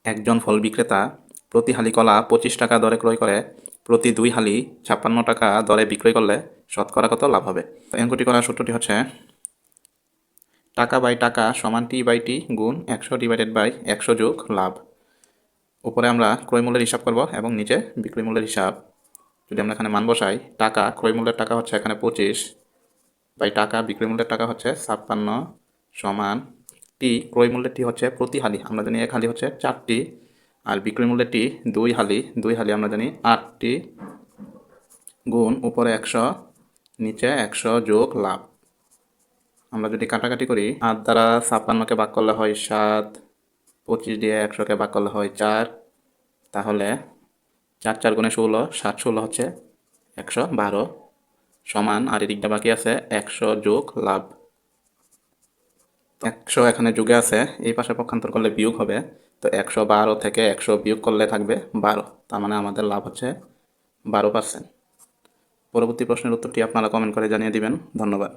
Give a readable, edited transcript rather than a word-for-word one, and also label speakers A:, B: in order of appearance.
A: একজন ফল বিক্রেতা প্রতি হালি কলা 25 টাকা দরে ক্রয় করে প্রতি 2 হালি 56 টাকা দরে বিক্রয় করলে শতকরা কত লাভ হবে? অঙ্কটি করার সূত্রটি হচ্ছে টাকা বাই টাকা সমান টি বাই টি গুণ 100/100 যোগ লাভ। উপরে আমরা ক্রয় মূল্যের হিসাব করব এবং নিচে বিক্রয় মূল্যের হিসাব। যদি আমরা এখানে মান বসাই, টাকা ক্রয় মূল্যের টাকা হচ্ছে এখানে 25 বাই টাকা বিক্রয় মূল্যের টাকা হচ্ছে 56 সমান টি ক্রয় মূল্যের টি হচ্ছে প্রতি হালি আমরা জানি 1 হালি হচ্ছে 4টি, আর বিক্রয় মূল্যের টি 2 হালি আমরা জানি 8টি গুণ উপরে 100 নিচে 100 যোগ লাভ। আমরা যদি কাটাকাটি করি 8 দ্বারা 56কে ভাগ করলে হয় 7, 25 দিয়ে 100কে ভাগ করলে হয় 4, তাহলে 4 4 গুণে 16, 7 16 হচ্ছে 112 সমান, আর এদিকটা বাকি আছে 100 যোগ লাভ। 100 এখানে যোগে আছে, এই পাশে পক্ষান্তর করলে বিয়োগ হবে, তো 112 থেকে 100 বিয়োগ করলে থাকবে 12, তার মানে আমাদের লাভ হচ্ছে 12%। পরবর্তী প্রশ্নের উত্তরটি আপনারা কমেন্ট করে জানিয়ে দিবেন। ধন্যবাদ।